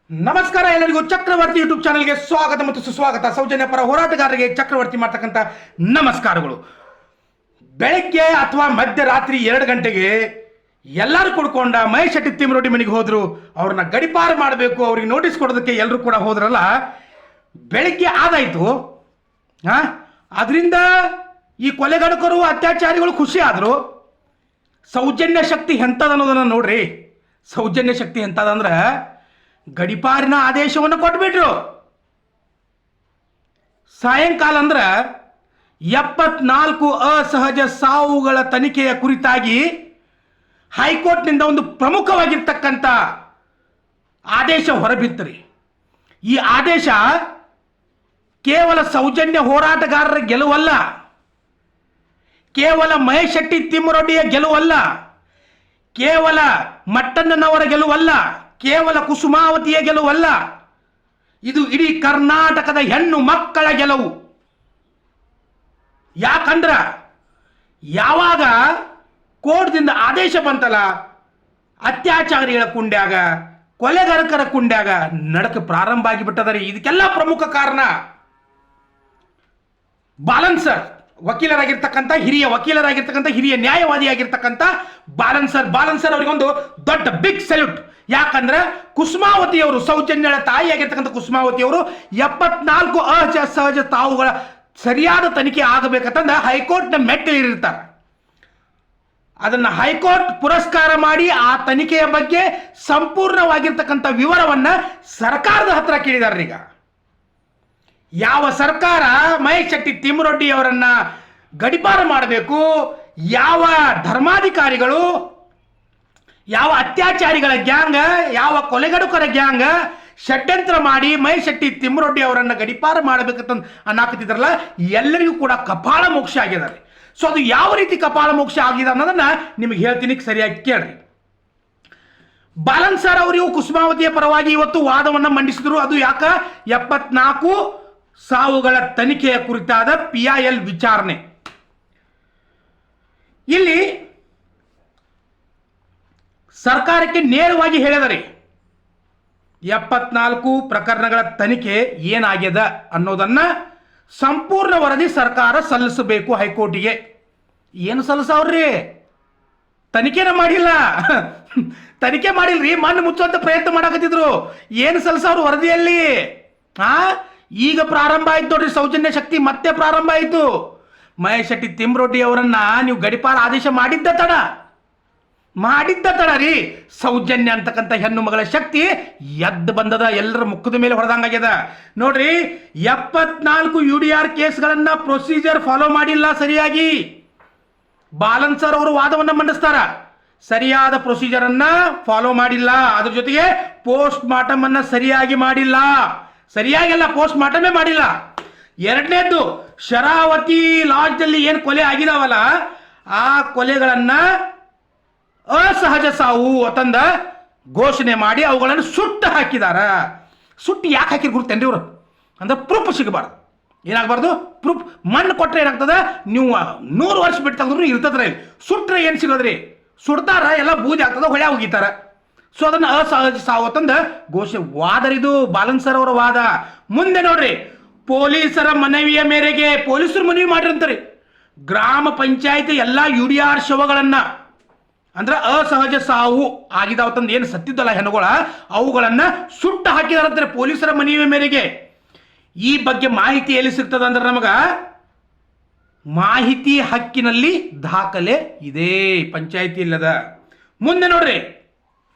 ನಮಸ್ಕಾರ ಎಲ್ಲರಿಗೂ ಚಕ್ರವರ್ತಿ ಯೂಟ್ಯೂಬ್ ಚಾನಲ್ಗೆ ಸ್ವಾಗತ ಮತ್ತು ಸುಸ್ವಾಗತ. ಸೌಜನ್ಯ ಪರ ಹೋರಾಟಗಾರರಿಗೆ ಚಕ್ರವರ್ತಿ ಮಾಡ್ತಕ್ಕಂಥ ನಮಸ್ಕಾರಗಳು. ಬೆಳಗ್ಗೆ ಅಥವಾ ಮಧ್ಯರಾತ್ರಿ 2 ಗಂಟೆಗೆ ಎಲ್ಲರೂ ಕುಡ್ಕೊಂಡ ಮಹೇಶ್ ಶೆಟ್ಟಿ ತಿಮ್ಮರೊಡ್ಡಿ ಮನೆಗೆ ಹೋದ್ರು. ಅವ್ರನ್ನ ಗಡಿಪಾರು ಮಾಡಬೇಕು, ಅವ್ರಿಗೆ ನೋಟಿಸ್ ಕೊಡೋದಕ್ಕೆ ಎಲ್ಲರೂ ಕೂಡ ಹೋದ್ರಲ್ಲ. ಬೆಳಗ್ಗೆ ಆದಾಯ್ತು. ಅದರಿಂದ ಈ ಕೊಲೆಗಡಕರು ಅತ್ಯಾಚಾರಿಗಳು ಖುಷಿ ಆದರು. ಸೌಜನ್ಯ ಶಕ್ತಿ ಎಂಥದ್ದು ಅನ್ನೋದನ್ನು ನೋಡ್ರಿ. ಸೌಜನ್ಯ ಶಕ್ತಿ ಎಂಥದಂದ್ರೆ ಗಡಿಪಾರಿನ ಆದೇಶವನ್ನು ಕೊಟ್ಬಿಟ್ರು. ಸಾಯಂಕಾಲ ಅಂದ್ರೆ 74 ಅಸಹಜ ಸಾವುಗಳ ತನಿಖೆಯ ಕುರಿತಾಗಿ ಹೈಕೋರ್ಟ್ನಿಂದ ಒಂದು ಪ್ರಮುಖವಾಗಿರ್ತಕ್ಕಂಥ ಆದೇಶ ಹೊರಬಿತ್ತರಿ. ಈ ಆದೇಶ ಕೇವಲ ಸೌಜನ್ಯ ಹೋರಾಟಗಾರರ ಗೆಲುವಲ್ಲ, ಕೇವಲ ಮಹೇಶ್ ಶೆಟ್ಟಿ ತಿಮ್ಮರೊಡ್ಡಿಯ ಗೆಲುವಲ್ಲ, ಕೇವಲ ಮಟ್ಟಣ್ಣನವರ ಗೆಲುವಲ್ಲ, ಕೇವಲ ಕುಸುಮಾವತಿಯ ಗೆಲುವಲ್ಲ. ಇದು ಇಡೀ ಕರ್ನಾಟಕದ ಹೆಣ್ಣು ಮಕ್ಕಳ ಗೆಲುವು. ಯಾಕಂದ್ರ ಯಾವಾಗ ಕೋರ್ಟ್ದಿಂದ ಆದೇಶ ಬಂತಲ್ಲ, ಅತ್ಯಾಚಾರಿಗಳ ಕುಂಡ್ಯಾಗ, ಕೊಲೆಗಾರಕರ ಕುಂಡ್ಯಾಗ ನಡಕ ಪ್ರಾರಂಭ ಆಗಿಬಿಟ್ಟದರಿ. ಇದಕ್ಕೆಲ್ಲ ಪ್ರಮುಖ ಕಾರಣ ಬಾಲನ್ ಸರ್, ಹಿರಿಯ ವಕೀಲರಾಗಿರ್ತಕ್ಕಂಥ ಹಿರಿಯ ನ್ಯಾಯವಾದಿಯಾಗಿರ್ತಕ್ಕಂಥ ಬಾಲನ್ ಸರ್ ಅವರಿಗೊಂದು ದೊಡ್ಡ ಬಿಗ್ ಸಲ್ಯೂಟ್. ಯಾಕಂದ್ರೆ ಕುಸುಮಾವತಿಯವರು, ಸೌಜನ್ಯಳ ತಾಯಿಯಾಗಿರ್ತಕ್ಕಂಥ ಕುಸುಮಾವತಿಯವರು 74 ಅಸಹಜ ತಾವುಗಳ ಸರಿಯಾದ ತನಿಖೆ ಆಗಬೇಕಂತಂದ ಹೈಕೋರ್ಟ್ನ ಮೆಟ್ಟಿಲಿರ್ತಾರೆ. ಅದನ್ನು ಹೈಕೋರ್ಟ್ ಪುರಸ್ಕಾರ ಮಾಡಿ ಆ ತನಿಖೆಯ ಬಗ್ಗೆ ಸಂಪೂರ್ಣವಾಗಿರ್ತಕ್ಕಂಥ ವಿವರವನ್ನ ಸರ್ಕಾರದ ಹತ್ರ ಕೇಳಿದಾರೆ. ಈಗ ಯಾವ ಸರ್ಕಾರ ಮಹೇಶ್ ಶೆಟ್ಟಿ ತಿಮ್ಮರೊಡ್ಡಿ ಅವರನ್ನ ಗಡಿಪಾರು ಮಾಡಬೇಕು, ಯಾವ ಧರ್ಮಾಧಿಕಾರಿಗಳು, ಯಾವ ಅತ್ಯಾಚಾರಿಗಳ ಗ್ಯಾಂಗ್, ಯಾವ ಕೊಲೆಗಡುಕರ ಗ್ಯಾಂಗ್ ಷಡ್ಯಂತ್ರ ಮಾಡಿ ಮಹೇಶ್ ಶೆಟ್ಟಿ ತಿಮ್ಮರೊಡ್ಡಿ ಅವರನ್ನ ಗಡಿಪಾರು ಮಾಡಬೇಕಂತ ಅನ್ನಾಕತ್ತಿದ್ರಲ್ಲ, ಎಲ್ಲರಿಗೂ ಕೂಡ ಕಪಾಳ ಮೋಕ್ಷ ಆಗಿದ್ದಾರೆ. ಸೊ ಅದು ಯಾವ ರೀತಿ ಕಪಾಳ ಮೋಕ್ಷ ಆಗಿದೆ ಅನ್ನೋದನ್ನ ನಿಮಗೆ ಹೇಳ್ತೀನಿ, ಸರಿಯಾಗಿ ಕೇಳ್ರಿ. ಬಾಲನ್ ಸರ್ ಅವರು ಕುಸುಮಾವತಿಯ ಪರವಾಗಿ ಇವತ್ತು ವಾದವನ್ನು ಮಂಡಿಸಿದ್ರು. ಅದು ಯಾಕ 74 ಸಾವುಗಳ ತನಿಖೆಯ ಕುರಿತಾದ PIL ವಿಚಾರಣೆ. ಇಲ್ಲಿ ಸರ್ಕಾರಕ್ಕೆ ನೇರವಾಗಿ ಹೇಳಿದರೆ 74 ಪ್ರಕರಣಗಳ ತನಿಖೆ ಏನಾಗ್ಯದ ಅನ್ನೋದನ್ನ ಸಂಪೂರ್ಣ ವರದಿ ಸರ್ಕಾರ ಸಲ್ಲಿಸಬೇಕು ಹೈಕೋರ್ಟಿಗೆ. ಏನು ಸಲ್ಲಿಸವ್ರಿ? ತನಿಖೆನ ಮಾಡಿಲ್ಲ, ತನಿಖೆ ಮಾಡಿಲ್ರಿ, ಮಣ್ಣು ಮುಚ್ಚುವಂತ ಪ್ರಯತ್ನ ಮಾಡಕತ್ತಿದ್ರು. ಏನು ಸಲ್ಲಿಸವ್ರು ವರದಿಯಲ್ಲಿ? ಈಗ ಪ್ರಾರಂಭ ಆಯ್ತು ನೋಡ್ರಿ, ಸೌಜನ್ಯ ಶಕ್ತಿ ಮತ್ತೆ ಪ್ರಾರಂಭ ಆಯಿತು. ಮಹೇಶ್ ಶೆಟ್ಟಿ ತಿಮ್ಮರೊಡ್ಡಿ ಅವರನ್ನ ನೀವು ಗಡಿಪಾರ ಆದೇಶ ಮಾಡಿದ್ದ ತಡ ರೀ. ಸೌಜನ್ಯ ಅಂತಕ್ಕಂಥ ಹೆಣ್ಣು ಮಗಳ ಶಕ್ತಿ ಎದ್ದು ಬಂದದ, ಎಲ್ಲರ ಮುಖದ ಮೇಲೆ ಹೊಡೆದಂಗಾಗ್ಯದ ನೋಡ್ರಿ. 74 UDR ಕೇಸ್ಗಳನ್ನ ಪ್ರೊಸೀಜರ್ ಫಾಲೋ ಮಾಡಿಲ್ಲ ಸರಿಯಾಗಿ. ಬಾಲನ್ ಸರ್ ಅವರು ವಾದವನ್ನ ಮಂಡಿಸ್ತಾರ, ಸರಿಯಾದ ಪ್ರೊಸೀಜರ್ ಅನ್ನ ಫಾಲೋ ಮಾಡಿಲ್ಲ. ಅದ್ರ ಜೊತೆಗೆ ಪೋಸ್ಟ್ ಮಾರ್ಟಮ್ ಅನ್ನ ಸರಿಯಾಗಿ ಮಾಡಿಲ್ಲ, ಸರಿಯಾಗಿಲ್ಲ, ಪೋಸ್ಟ್ ಮಾರ್ಟಮೇ ಮಾಡಿಲ್ಲ. ಎರಡನೇದ್ದು, ಶರಾವತಿ ಲಾಡ್ಜಲ್ಲಿ ಏನು ಕೊಲೆ ಆಗಿದಾವಲ್ಲ, ಆ ಕೊಲೆಗಳನ್ನ ಅಸಹಜ ಸಾವು ಅಂತಂದ ಘೋಷಣೆ ಮಾಡಿ ಅವುಗಳನ್ನು ಸುಟ್ಟು ಹಾಕಿದಾರ. ಸುಟ್ಟು ಯಾಕೆ ಹಾಕಿರ್ ಗುರುತೇನ್ರಿ ಇವರು? ಅಂದ್ರೆ ಪ್ರೂಫ್ ಸಿಗಬಾರ್ದು. ಏನಾಗಬಾರ್ದು? ಪ್ರೂಫ್. ಮಣ್ಣು ಕೊಟ್ಟರೆ ಏನಾಗ್ತದೆ, ನೀವು 100 ವರ್ಷ ಬಿಟ್ಟು ತೆಗೆದ್ರು ಇರ್ತದ್ರ. ಇಲ್ಲಿ ಸುಟ್ರೆ ಏನು ಸಿಗೋದ್ರಿ? ಸುಡ್ತಾರ, ಎಲ್ಲ ಬೂದಿ ಆಗ್ತದ, ಹೊಳೆ ಹೋಗಿತಾರ. ಸೊ ಅದನ್ನ ಅಸಹಜ ಸಾವು ಅಂತಂದ ಘೋಷಣೆ. ವಾದರಿದು ಬಾಲನ್ ಸರ್ ಅವರ ವಾದ. ಮುಂದೆ ನೋಡ್ರಿ, ಪೊಲೀಸರ ಮನವಿಯ ಮೇರೆಗೆ, ಪೊಲೀಸರು ಮನವಿ ಮಾಡಿರಂತಾರೆ, ಗ್ರಾಮ ಪಂಚಾಯತ್ ಎಲ್ಲ UDR ಶವಗಳನ್ನ, ಅಂದ್ರೆ ಅಸಹಜ ಸಾವು ಆಗಿದಾವತ್ತಂದು ಏನು ಸತ್ತಿದ್ದಲ್ಲ ಹೆಣ್ಣುಗಳ, ಅವುಗಳನ್ನ ಸುಟ್ಟು ಹಾಕಿದಾರಂತಾರೆ ಪೊಲೀಸರ ಮನವಿಯ ಮೇರೆಗೆ. ಈ ಬಗ್ಗೆ ಮಾಹಿತಿ ಎಲ್ಲಿ ಸಿಗ್ತದ ಅಂದ್ರೆ ನಮಗ ಮಾಹಿತಿ ಹಕ್ಕಿನಲ್ಲಿ ದಾಖಲೆ ಇದೆ, ಪಂಚಾಯತಿ ಇಲ್ಲದ. ಮುಂದೆ ನೋಡ್ರಿ,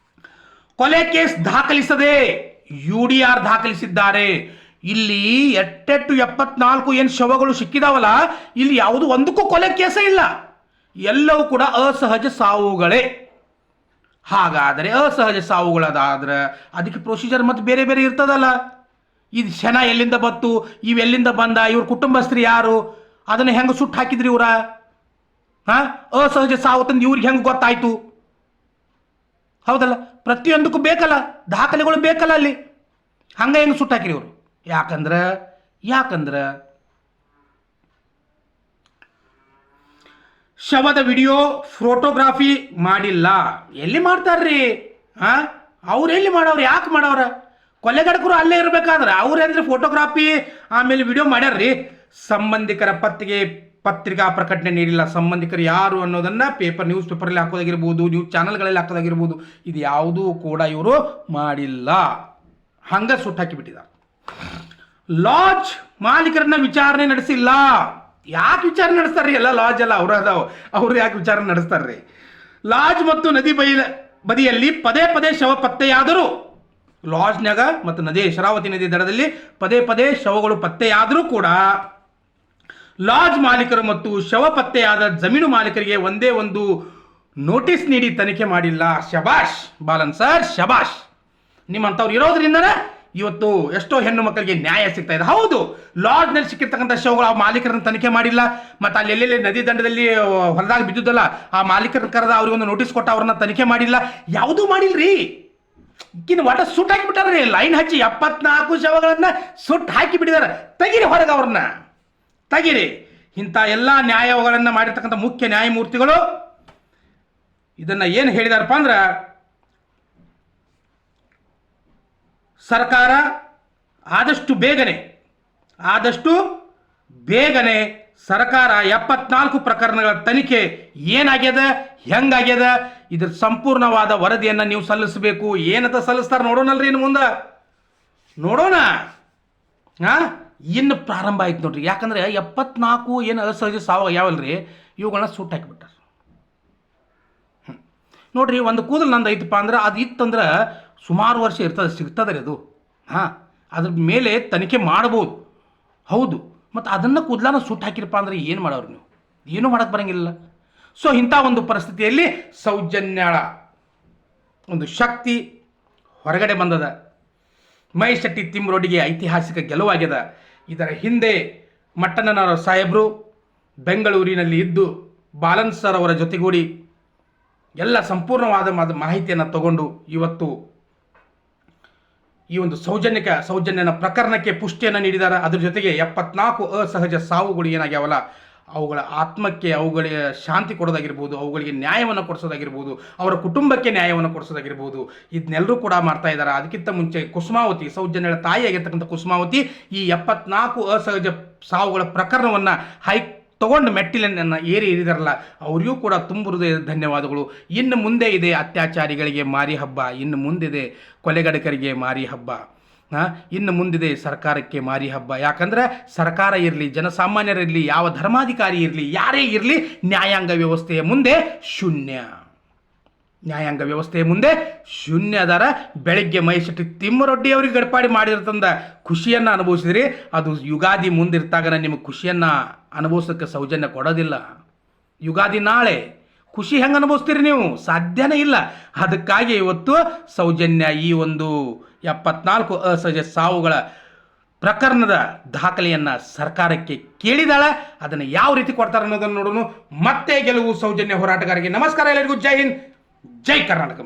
ಕೊಲೆ ಕೇಸ್ ದಾಖಲಿಸದೆ UDR ದಾಖಲಿಸಿದ್ದಾರೆ. ಇಲ್ಲಿ 74 ಏನು ಶವಗಳು ಸಿಕ್ಕಿದಾವಲ್ಲ, ಇಲ್ಲಿ ಯಾವುದು ಒಂದಕ್ಕೂ ಕೊಲೆ ಕೇಸ ಇಲ್ಲ, ಎಲ್ಲವೂ ಕೂಡ ಅಸಹಜ ಸಾವುಗಳೇ. ಹಾಗಾದರೆ ಅಸಹಜ ಸಾವುಗಳದಾದ್ರೆ ಅದಕ್ಕೆ ಪ್ರೊಸೀಜರ್ ಮತ್ತೆ ಬೇರೆ ಬೇರೆ ಇರ್ತದಲ್ಲ. ಇದು ಶನ ಎಲ್ಲಿಂದ ಬತ್ತು, ಇವೆಲ್ಲಿಂದ ಬಂದ, ಇವ್ರ ಕುಟುಂಬಸ್ಥರು ಯಾರು, ಅದನ್ನ ಹೆಂಗೆ ಸುಟ್ಟು ಹಾಕಿದ್ರಿ ಇವ್ರ? ಅಸಹಜ ಸಾವು ತಂದು ಇವ್ರಿಗೆ ಹೆಂಗೆ ಗೊತ್ತಾಯ್ತು? ಹೌದಲ್ಲ, ಪ್ರತಿಯೊಂದಕ್ಕೂ ಬೇಕಲ್ಲ, ದಾಖಲೆಗಳು ಬೇಕಲ್ಲ ಅಲ್ಲಿ. ಹಂಗೆ ಹೆಂಗೆ ಸುಟ್ಟು ಹಾಕಿರಿ ಇವರು? ಯಾಕಂದ್ರ ಶವದ ವಿಡಿಯೋ ಫೋಟೋಗ್ರಾಫಿ ಮಾಡಿಲ್ಲ. ಎಲ್ಲಿ ಮಾಡ್ತಾರ್ರಿ? ಅವ್ರು ಎಲ್ಲಿ ಮಾಡವ್ರು? ಯಾಕೆ ಮಾಡವ್ರ? ಕೊಲೆಗಡಕರು ಅಲ್ಲೇ ಇರಬೇಕಾದ್ರೆ ಅವ್ರೇಂದ್ರೆ ಫೋಟೋಗ್ರಾಫಿ ಆಮೇಲೆ ವಿಡಿಯೋ ಮಾಡ್ಯಾರ್ರಿ. ಸಂಬಂಧಿಕರ ಪತ್ರಿಕಾ ಪ್ರಕಟಣೆ ನೀಡಿಲ್ಲ. ಸಂಬಂಧಿಕರು ಯಾರು ಅನ್ನೋದನ್ನ ನ್ಯೂಸ್ ಪೇಪರಲ್ಲಿ ಹಾಕೋದಾಗಿರ್ಬೋದು, ನ್ಯೂಸ್ ಚಾನಲ್ಗಳಲ್ಲಿ ಹಾಕೋದಾಗಿರ್ಬೋದು, ಇದು ಯಾವುದೂ ಕೂಡ ಇವರು ಮಾಡಿಲ್ಲ. ಹಂಗ ಸುಟ್ಟು ಹಾಕಿಬಿಟ್ಟಿದ್ದಾರೆ. ಲಾಡ್ಜ್ ಮಾಲೀಕರನ್ನ ವಿಚಾರಣೆ ನಡೆಸಿಲ್ಲ. ಯಾಕೆ ವಿಚಾರಣೆ ನಡೆಸ್ತಾರ್ರಿ? ಎಲ್ಲ ಲಾಡ್ಜ್ ಎಲ್ಲ ಅವ್ರು ಯಾಕೆ ವಿಚಾರಣೆ ನಡೆಸ್ತಾರ್ರಿ? ಲಾಡ್ಜ್ ಮತ್ತು ನದಿ ಬದಿಯಲ್ಲಿ ಪದೇ ಪದೇ ಶವ ಪತ್ತೆಯಾದರೂ, ಲಾಡ್ಜ್ನಾಗ ಮತ್ತು ಶರಾವತಿ ನದಿ ದಡದಲ್ಲಿ ಪದೇ ಪದೇ ಶವಗಳು ಪತ್ತೆಯಾದರೂ ಕೂಡ ಲಾಡ್ಜ್ ಮಾಲೀಕರು ಮತ್ತು ಶವ ಪತ್ತೆಯಾದ ಜಮೀನು ಮಾಲೀಕರಿಗೆ ಒಂದೇ ಒಂದು ನೋಟಿಸ್ ನೀಡಿ ತನಿಖೆ ಮಾಡಿಲ್ಲ. ಶಬಾಷ್ ಬಾಲನ್ ಸರ್, ಶಬಾಷ್. ನಿಮ್ಮಂಥವ್ರು ಇರೋದ್ರಿಂದನೇ ಇವತ್ತು ಎಷ್ಟೋ ಹೆಣ್ಣು ಮಕ್ಕಳಿಗೆ ನ್ಯಾಯ ಸಿಗ್ತಾ ಇದೆ. ಹೌದು, ಲಾಡ್ಜ್ನಲ್ಲಿ ಸಿಕ್ಕಿರ್ತಕ್ಕಂಥ ಶವಗಳು ಆ ಮಾಲೀಕರನ್ನು ತನಿಖೆ ಮಾಡಿಲ್ಲ. ಮತ್ತು ಅಲ್ಲಿ ಎಲ್ಲೆಲ್ಲಿ ನದಿ ದಂಡದಲ್ಲಿ ಹೊರದಾಗ ಬಿದ್ದುದಲ್ಲ, ಆ ಮಾಲೀಕರನ್ನ ಕರೆದ ಅವ್ರಿಗೊಂದು ನೋಟಿಸ್ ಕೊಟ್ಟ ಅವ್ರನ್ನ ತನಿಖೆ ಮಾಡಿಲ್ಲ. ಯಾವುದೂ ಮಾಡಿಲ್ರಿ. ಇನ್ನು ಒಟ್ಟ ಸುಟ್ಟು ಹಾಕಿಬಿಟ್ಟಾರ್ರಿ. ಲೈನ್ ಹಚ್ಚಿ 74 ಶವಗಳನ್ನ ಸುಟ್ಟು ಹಾಕಿ ಬಿಟ್ಟಿದ್ದಾರೆ. ತೆಗೀರಿ ಹೊರಗೆ, ಅವ್ರನ್ನ ತೆಗೀರಿ. ಇಂಥ ಎಲ್ಲ ನ್ಯಾಯಗಳನ್ನು ಮಾಡಿರ್ತಕ್ಕಂಥ ಮುಖ್ಯ ನ್ಯಾಯಮೂರ್ತಿಗಳು ಇದನ್ನ ಏನು ಹೇಳಿದಾರಪ್ಪ ಅಂದ್ರೆ, ಸರ್ಕಾರ ಆದಷ್ಟು ಬೇಗನೆ ಸರ್ಕಾರ 74 ಪ್ರಕರಣಗಳ ತನಿಖೆ ಏನಾಗ್ಯದ, ಹೆಂಗಾಗ್ಯದ, ಇದ್ರ ಸಂಪೂರ್ಣವಾದ ವರದಿಯನ್ನು ನೀವು ಸಲ್ಲಿಸಬೇಕು. ಏನಂತ ಸಲ್ಲಿಸ್ತಾರೆ ನೋಡೋಣಲ್ರಿ, ಇನ್ನು ಮುಂದೆ ನೋಡೋಣ. ಇನ್ನು ಪ್ರಾರಂಭ ಆಯ್ತು ನೋಡ್ರಿ. ಯಾಕಂದ್ರೆ 74 ಏನು ಅಸಹಜ ಸಾವು ಯಾವಲ್ರಿ, ಇವುಗಳನ್ನ ಸುಟ್ಟು ಹಾಕಿಬಿಟ್ಟಾರ. ನೋಡ್ರಿ, ಒಂದು ಕೂದಲು ನಂದು ಐತಪ್ಪ ಅಂದ್ರೆ ಅದು ಇತ್ತಂದ್ರೆ ಸುಮಾರು ವರ್ಷ ಸಿಗ್ತದೆ ರೀ ಅದು. ಅದ್ರ ಮೇಲೆ ತನಿಖೆ ಮಾಡ್ಬೋದು. ಹೌದು, ಮತ್ತು ಅದನ್ನು ಕೂದಲನ್ನ ಸುಟ್ಟು ಹಾಕಿರಪ್ಪ ಅಂದ್ರೆ ಏನು ಮಾಡೋರು ನೀವು? ಏನೂ ಮಾಡೋಕ್ಕೆ ಬರೋಂಗಿಲ್ಲ. ಸೊ ಇಂಥ ಒಂದು ಪರಿಸ್ಥಿತಿಯಲ್ಲಿ ಸೌಜನ್ಯಳ ಒಂದು ಶಕ್ತಿ ಹೊರಗಡೆ ಬಂದದ. ಮಹೇಶ್ ಶೆಟ್ಟಿ ತಿಮ್ಮರೊಡ್ಡಿಗೆ ಐತಿಹಾಸಿಕ ಗೆಲುವಾಗ್ಯದ. ಇದರ ಹಿಂದೆ ಮಟ್ಟಣ್ಣನವರ ಸಾಹೇಬರು ಬೆಂಗಳೂರಿನಲ್ಲಿ ಇದ್ದು ಬಾಲನ್ ಸರ್ ಅವರ ಜೊತೆಗೂಡಿ ಎಲ್ಲ ಸಂಪೂರ್ಣವಾದ ಮಾಹಿತಿಯನ್ನು ತಗೊಂಡು ಇವತ್ತು ಈ ಒಂದು ಸೌಜನ್ಯನ ಪ್ರಕರಣಕ್ಕೆ ಪುಷ್ಟಿಯನ್ನು ನೀಡಿದ್ದಾರೆ. ಅದ್ರ ಜೊತೆಗೆ 74 ಅಸಹಜ ಸಾವುಗಳು ಏನಾಗ್ಯಾವಲ್ಲ, ಅವುಗಳ ಆತ್ಮಕ್ಕೆ ಅವುಗಳ ಶಾಂತಿ ಕೊಡೋದಾಗಿರ್ಬೋದು, ಅವುಗಳಿಗೆ ನ್ಯಾಯವನ್ನು ಕೊಡಿಸೋದಾಗಿರ್ಬೋದು, ಅವರ ಕುಟುಂಬಕ್ಕೆ ನ್ಯಾಯವನ್ನು ಕೊಡಿಸೋದಾಗಿರ್ಬೋದು, ಇದನ್ನೆಲ್ಲರೂ ಕೂಡ ಮಾಡ್ತಾ ಇದ್ದಾರೆ. ಅದಕ್ಕಿಂತ ಮುಂಚೆ ಕುಸುಮಾವತಿ, ಸೌಜನ್ಯಳ ತಾಯಿಯಾಗಿರ್ತಕ್ಕಂಥ ಕುಸುಮಾವತಿ ಈ 74 ಅಸಹಜ ಸಾವುಗಳ ಪ್ರಕರಣವನ್ನು ತಗೊಂಡು ಮೆಟ್ಟಿಲನ್ನು ಏರಿದಾರಲ್ಲ, ಅವರಿಗೂ ಕೂಡ ತುಂಬ ಹೃದಯದ ಧನ್ಯವಾದಗಳು. ಇನ್ನು ಮುಂದೆ ಇದೆ ಅತ್ಯಾಚಾರಿಗಳಿಗೆ ಮಾರಿ ಹಬ್ಬ, ಇನ್ನು ಮುಂದಿದೆ ಕೊಲೆಗಡಕರಿಗೆ ಮಾರಿ ಹಬ್ಬ, ಇನ್ನು ಮುಂದಿದೆ ಸರ್ಕಾರಕ್ಕೆ ಮಾರಿ ಹಬ್ಬ. ಯಾಕಂದ್ರೆ ಸರ್ಕಾರ ಇರಲಿ, ಜನಸಾಮಾನ್ಯರಿರಲಿ, ಯಾವ ಧರ್ಮಾಧಿಕಾರಿ ಇರಲಿ, ಯಾರೇ ಇರಲಿ, ನ್ಯಾಯಾಂಗ ವ್ಯವಸ್ಥೆಯ ಮುಂದೆ ಶೂನ್ಯ ಅದಾರ. ಬೆಳಗ್ಗೆ ಮಹೇಶ್ ಶೆಟ್ಟಿ ತಿಮ್ಮರೊಡ್ಡಿ ಅವರಿಗೆ ಗಡಪಾಡಿ ಮಾಡಿರ್ತಂದ ಖುಷಿಯನ್ನು ಅನುಭವಿಸಿದ್ರಿ. ಅದು ಯುಗಾದಿ ಮುಂದಿರ್ತಾಗ ನಿಮಗೆ ಖುಷಿಯನ್ನು ಅನುಭವಿಸೋಕ್ಕೆ ಸೌಜನ್ಯ ಕೊಡೋದಿಲ್ಲ. ಯುಗಾದಿ ನಾಳೆ ಖುಷಿ ಹೆಂಗೆ ಅನುಭವಿಸ್ತೀರಿ ನೀವು? ಸಾಧ್ಯನೇ ಇಲ್ಲ. ಅದಕ್ಕಾಗಿ ಇವತ್ತು ಸೌಜನ್ಯ ಈ ಒಂದು 74 ಅಸಹಜ ಸಾವುಗಳ ಪ್ರಕರಣದ ದಾಖಲೆಯನ್ನು ಸರ್ಕಾರಕ್ಕೆ ಕೇಳಿದಾಳೆ. ಅದನ್ನು ಯಾವ ರೀತಿ ಕೊಡ್ತಾರೆ ಅನ್ನೋದನ್ನು ನೋಡೋಣ. ಮತ್ತೆ ಗೆಲುವು ಸೌಜನ್ಯ ಹೋರಾಟಗಾರರಿಗೆ. ನಮಸ್ಕಾರ ಎಲ್ಲರಿಗೂ. ಜೈ ಹಿಂದ್, ಜೈ ಕರ್ನಾಟಕ.